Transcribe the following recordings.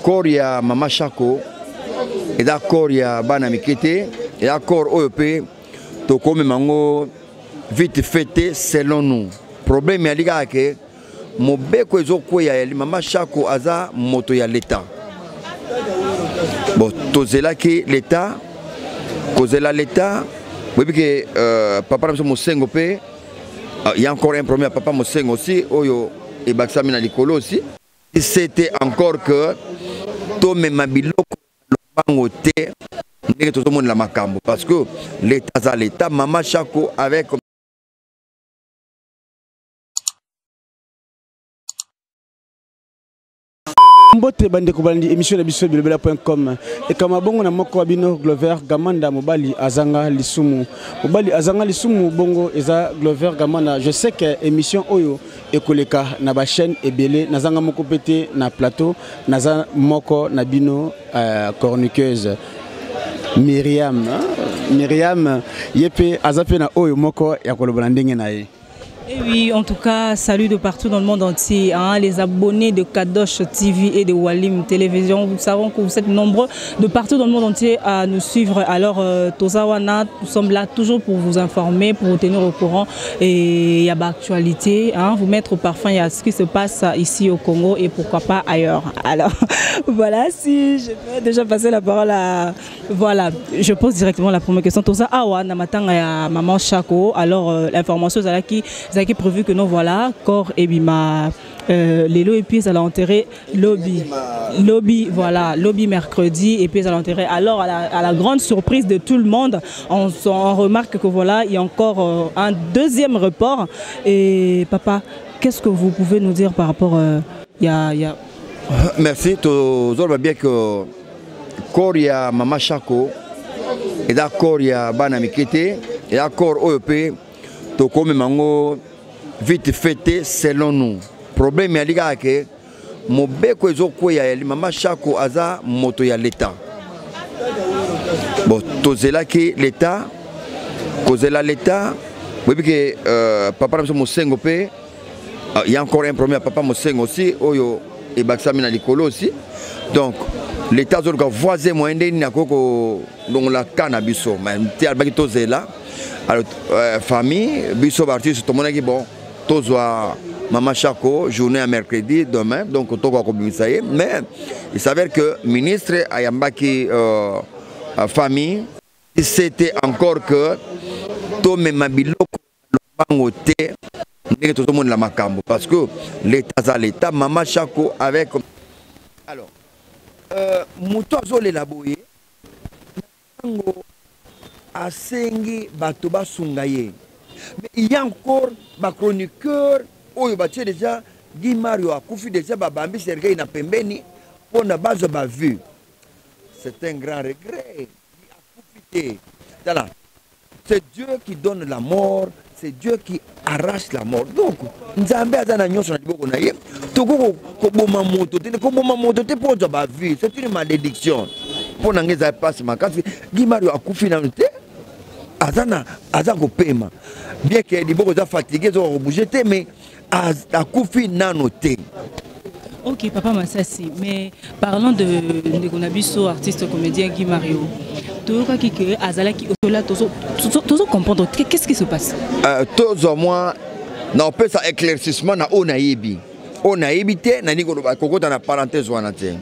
corps ya Mama Chako et d'accord ya bana mikete et accord OEP to comme mango vite fêté selon nous problème ya liga ke mobeko ezoko ya Mama Chako aza moto ya l'état bon tozela ki l'état kozela l'état oui que papa na Mosengo pe il y a encore un problème à papa Mosengo aussi oyo et Baxami na likolo aussi c'était encore que to mema biloko bango te ndenge tout le monde la makambo parce que l'état za l'état Mama Chako avec Mbote bande kubandi émission na biso bilobela.com et kama bongo na moko abino Glover Gamanda mobali azanga lisumu bongo eza Glover Gamanda. Je sais que émission oyo ekoleka na ba chaîne ebele nazanga moko pété na plateau naza moko na bino corniqueuse Myriam yepe azape na oyo moko ya kolobola ndenge na ye. Et oui, en tout cas, salut de partout dans le monde entier. Hein, les abonnés de Kadosh TV et de Walim Télévision, nous savons que vous êtes nombreux de partout dans le monde entier à nous suivre. Alors, Tozawana, nous sommes là toujours pour vous informer, pour vous tenir au courant. Et il y a l'actualité, hein, vous mettre au parfum, il y a ce qui se passe ici au Congo et pourquoi pas ailleurs. Alors, voilà, si je peux déjà passer la parole à... Voilà, je pose directement la première question. Toza Awa, Namatanga, Maman Chako. Alors, l'information, c'est qui prévu que nous voilà corps et bima les lots et puis à l'enterrer lobby voilà lobby mercredi et puis à l'enterrer. Alors à la grande surprise de tout le monde on remarque que voilà il y a encore un deuxième report. Et papa, qu'est-ce que vous pouvez nous dire par rapport Merci to zorba bien que corps ya Mama Chako et d'accord ya bana mikete et accord OEP to comme mango vite fêté selon nous problème ya liga ke mobeko ezoko ya Mama Chako aza moto ya l'état bon tozela ki l'état kozela l'état oui que papa na Mosengo pe il y a encore un problème à papa Mosengo aussi oyo et Baxami na likolo aussi donc l'état zorga voisin moyen ni akoko donc la cannabis mais ti albaki tozela. Alors, famille, biso artiste, tout le monde dit bon, tozwa Mama Chako, journée à mercredi, demain, donc tout va comme ça. Mais il s'avère que le ministre Ayambaki famille, c'était encore que tout le monde tout le monde la makambo parce que l'état à l'état, Mama Chako avec. Alors, Mouto Zole Laboye. Asengi bato basungaye. Mais il y a encore ba chroniqueur oyo batie déjà Guy Mario akufi déjà babambi Sergei na pembeni pour na base ba vue. C'est un grand regret. C'est Dieu qui donne la mort, c'est Dieu qui arrache la mort. Donc, Nzambe azana nyonso na liboko na ye. Toko ko boma moto te pour ba vue, c'est une malédiction. Pour n'angeza passe makasi Guy Mario akufi na te. Azako pema bien que les gens sont fatigués ils ont bougé mais akufi nanoté. Ok papa Massassi, mais parlons de Ndegonabiso artiste comédien Guy Mario. Toyoka ki ke azalaki otola tozo comprendre qu'est-ce qui se passe. Tozo moi na peut ça éclaircissement na onayibi te na niko kokota na parenthèse wana te.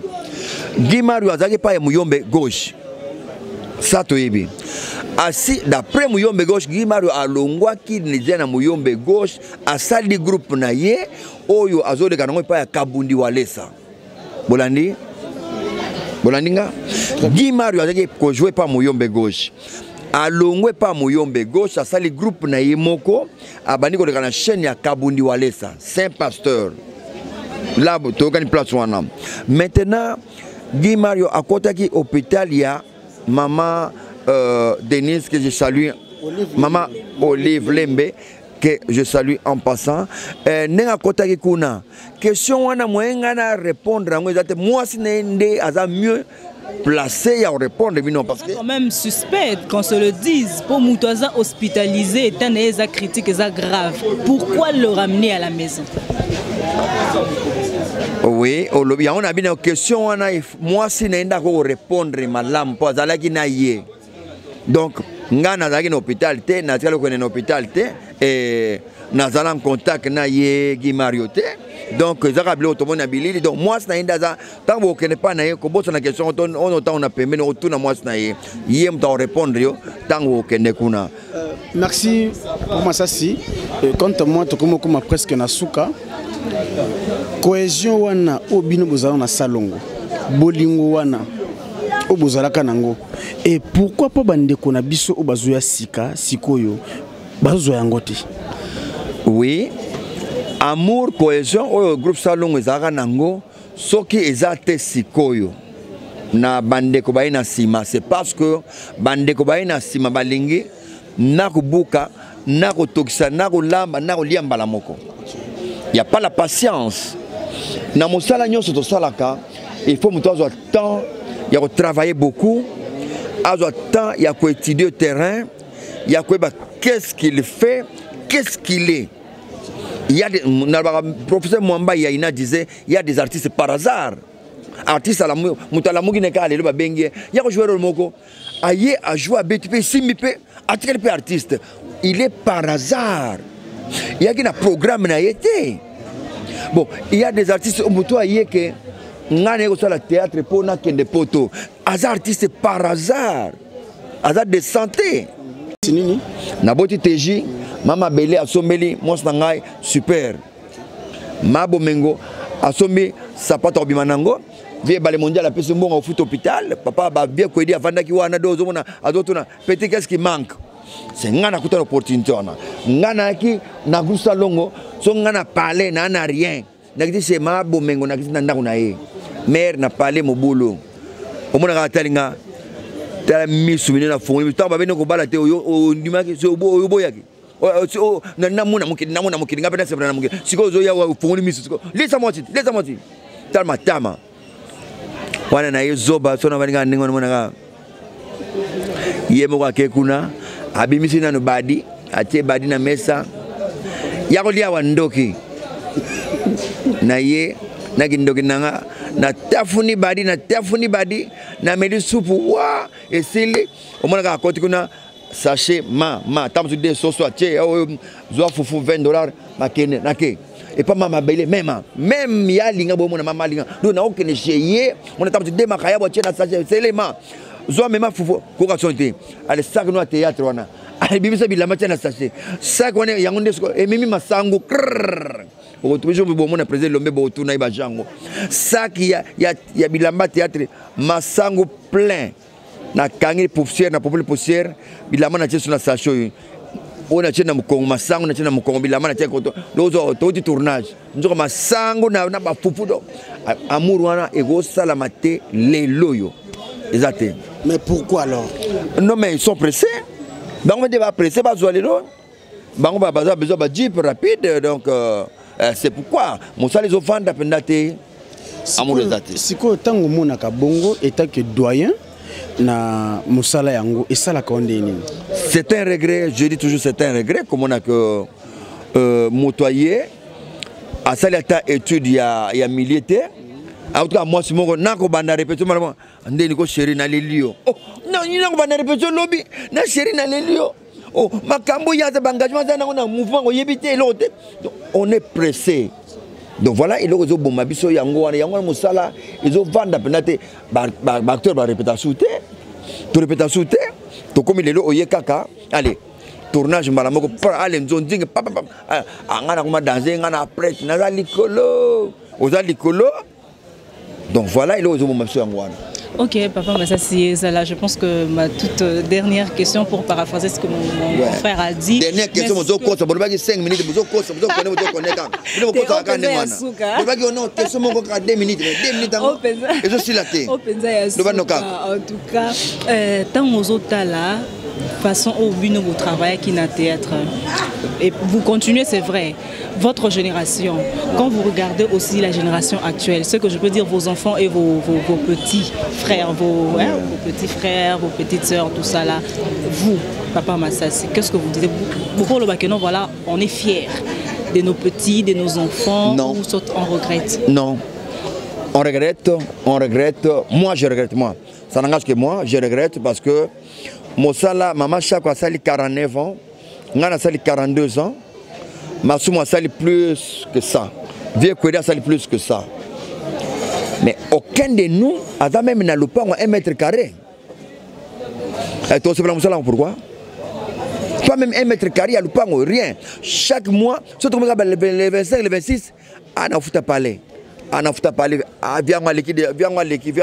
Guy Mario azaki pa muyombe gauche. Ça toyebi. Asi d'après Muyombe gauche Guy Mario alongwa ki nizia na Muyombe gauche asali groupe na ye oyo azole kanongo pa ya Kabundi Walesa Bolandi Bolandinga Guy Mario azaki ko jouer pa Muyombe gauche alongwe pa Muyombe gauche asali groupe na ye moko abandi ko na chaîne ya Kabundi Walesa Saint Pasteur là to kan place wana. Maintenant Guy Mario akotaki hôpital ya Maman Denise que je salue, Maman Olive Lembe que je salue en passant. Nenga kota ki kuna question wana mwenga na répondre ngo ezate moi si nende aza mieux placé à répondre non parce que quand même suspect qu'on se le dise pour Moutoisa hospitalisé est un critique grave. Pourquoi le ramener à la maison? Oui, on a bien une question, moi si je peux répondre madame, pour aller donc, nga nazalaki na hôpital te, nazalaki ko na hôpital te et nazala en contact na ye Guy Mario te. Donc zaka blo to mona bilili donc moi na inda za tango ko ne pas na ye ko bosa na question on a permis no tout na moi na ye yem ta répondre yo tango ko ne kuna. Merci pour Massassi. Quant à moi to comme presque na suka cohésion wana obino bozala na salongo bolingo wana obozalaka nango. Et pourquoi pas bande ko na biso obazoya sika sikoyo bazoya yango te? Oui, amour cohésion au groupe salon ezaka nango soki ezate sikoyo na bande ko baina sima, c'est parce que bande ko baina sima balingi na kubuka na kotokisa na kolamba na koliamba la moko. Il y a pas la patience. Na mosala nyonso to salaka, il faut muto azwa temps, il y a travailler beaucoup. Azwa temps, il y a quoi étudier le terrain, il y a quoi qu'est-ce qu'il fait, qu'est-ce qu'il est. Il y a des professeur Mwamba Yaina disait il y a des artistes par hasard. Artiste à la mutalamugi neka ale ba bengie, il y a joueur le moko. Aye a joué à BTP simipe, a quel artiste. Il est par hasard. Il y a un programme na été. Bon, il y a des artistes muto aye que ngane ko sala théâtre pour na kende poto. Hasard artiste par hasard. Hasard de santé. C'est nini? Naboti TJ, Mama Belé asomeli monsna ngai super. Mabo Mengo asomi sapato bimanango. Vie bale mondial a pesi mbongo au foot hôpital. Papa ba bien ko edi avanda ki wana dozo mona adotuna petit qu'est-ce qui manque? C'est ngana kuta opportunité ona. Ngana ki na gusa longo, so ngana parler na rien. Nakiti c'est Mabo Mengo nakiti na ndako na ye. Mère n'a parlé mon boulot. Au moins la talinga, t'as mis sous une affaire. Mais t'as pas venu au bal à te au numaki c'est au boyaki. Oh na muna mukini ngapenda sebra na mukini. Siko zoya wa fongoli misu siko. Laisse moi. Tama. Wana na yozoba sona baninga ningo mona ka. Yemo kwa kekuna abimisi na no badi, atie badi na mesa. Yako lia wandoki. Na ye na kindoki nanga na tafuni badi na meli supu wa esili omona ka koti kuna sachet ma tamsu de soso atie zo fufu $20 makene nake et pas mama bele même ya linga bo mona mama linga do na okene cheye mona tamsu de makaya bo tie na sachet selema zo mema fufu ko ka sonte ale sac no théâtre wana ale bimisa bilama tie na sachet sac wana yango ndesko e mimi masango au toujours bon mon président Lombe Botou na ibajango sac ya bilamba théâtre masango plein na kangi poussière na popule poussière bilamba na tieso na sacho on a tena mukongo masango na tena mukongo bilamba na teko dozo to tournage nzoko masango na ba fufudo amour wana ego sala mate les loyo exactement. Mais pourquoi alors? Non mais ils sont pressés. Bango débat pressé ba zoalelo. Bango ba besoin ba jeep rapide donc c'est pourquoi mon salle les offres d'apendate amour exact. Siko tango mona ka bongo état que doyen na musala yango et ça la condamné. C'est un regret, je dis toujours c'est un regret comme on a que motoyer à salata étude il y a militaire. En tout cas moi si mon na ko banda répéter malama ndeni ko chéri na lelio. Oh non ni na ko banda répéter lobby na chéri na lelio. Oh, makambo ya engagement na mouvement oyebité l'autre. On est pressé. Donc voilà, il y a bon mabiso yango musala, ils ont vendre penate acteur ba répéter souté. Tu répéter souté, to comme les oye kaka. Allez, tournage malamoko pour aller nzonding papa ngana kuma danser ngana après na likolo. Oza likolo. Donc voilà, il y a bon mabiso yango. Ok, Papa Massassi, là, je pense que ma toute dernière question pour paraphraser ce que mon frère a dit. Dernière question, vous avez 5 minutes, vous avez 2 minutes. Et je suis là. En tout cas, tant aux autres là, façon au but de vous travailler qui n'a théâtre. Et vous continuez, c'est vrai. Votre génération, quand vous regardez aussi la génération actuelle, ce que je peux dire, vos enfants et vos petits frères, vos petits frères, vos petites sœurs, tout ça là, vous, Papa Massassi, qu'est-ce que vous dites? Pour le Bakénon, voilà, on est fiers de nos petits, de nos enfants, non. Ou on regrette? Non. On regrette. Moi, je regrette, moi. Ça n'engage que moi, je regrette parce que Mossala, maman Chako a sali 49 ans, Ngana a sali 42 ans, Massoum a sali plus que ça. Vieux Kweda a sali plus que ça. Mais aucun de nous a même dans le pan 1 mètre carré. Et toi, c'est pourquoi? Pas même 1 mètre carré à l'oupan, rien. Chaque mois, surtout les 25, les 26, on a foutu parler. On a foutu parler. Viens moi l'équipe.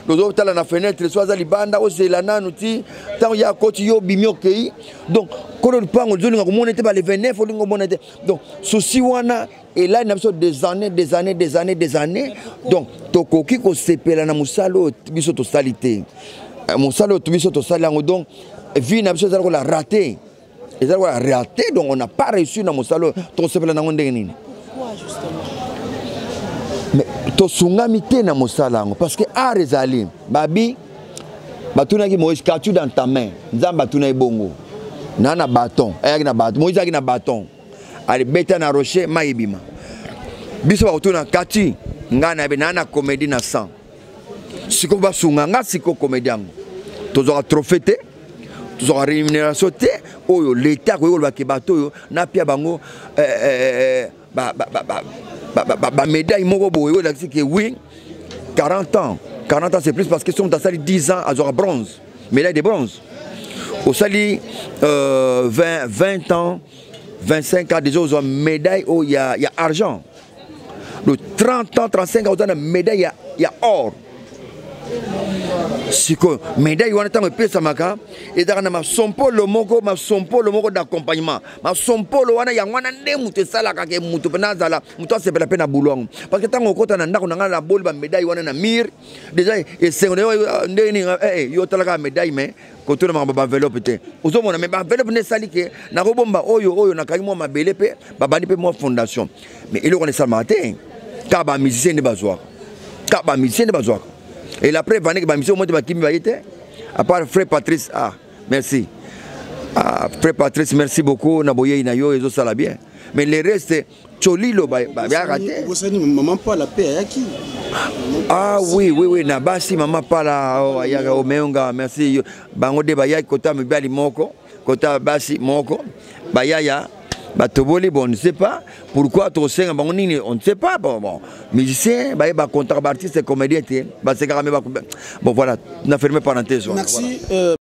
Les autres, dans la fenêtre, soit à l'Ibanda, au Zélana, nous dit, tant il y a côté bimio kei. Donc, quand on parle, on dit que on était pas les 29, on était. Donc, souci wana et là, il y a des années. Donc, tokoki ko sepela na musalo biso to salité. Musalo to biso to salango donc vie n'a pas la raté. Et ça a raté, donc on n'a pas réussi dans mon salon. Ton sepela na ngondeni. Pourquoi justement? Mais to sungamité na mon salon parce que a rezali babi batuna ki Moïse katu dans ta main. Nzamba tuna ibongo. Na bâton, ayaki na bâton. Moïse ayaki na bâton. Ali beta na rocher maibima. Biso ba tuna kati ngana be na comédie na 100. Siko ba sunganga siko comédien. Tozora trophée. Tous ont rémunération oyo l'état ko yolo ba bato na pia bango médaille moko boyo la que oui 40 ans c'est plus parce que sont dans sali 10 ans à bronze médaille de bronze au sali 20 ans 25 ans déjà ont médaille il y a argent le 30 ans 35 ans ont médaille il y a or. Si que médaille wana tango pesa maka ezaka na masompolo moko d'accompagnement masompolo wana ya wana nde mutu salaka ke mutu pena zala mutu asepela pena bulongo parce que tango kota na ndako na bol ba médaille wana na mire déjà et seconde ndeni yo talaka médaille mais koto na ba enveloppe te uzomona mais ba enveloppe ne sali ke na kobomba oyo na kanyi mo mabele pe babani pe mo fondation mais il on est salmate ka ba musicien ne bazwa et après, il y a mission à part Frère Patrice. Ah, merci. Ah, Frère Patrice, merci beaucoup. Naboye Inayo, et ça va bien. Mais le reste, Cholilo, maman pas la paix, qui? Ah oui, Nabasi, maman pas la Yaga Omeonga, merci. Bango de Baya, Kota Mibali Moko, Kota Basi Moko, Bayaya. Batoboli, bon, on ne sait pas. Pourquoi on ne sait pas. Bon. Musicien, contrebassiste, comédien, bon voilà, on a fermé parenthèse. Merci. Voilà.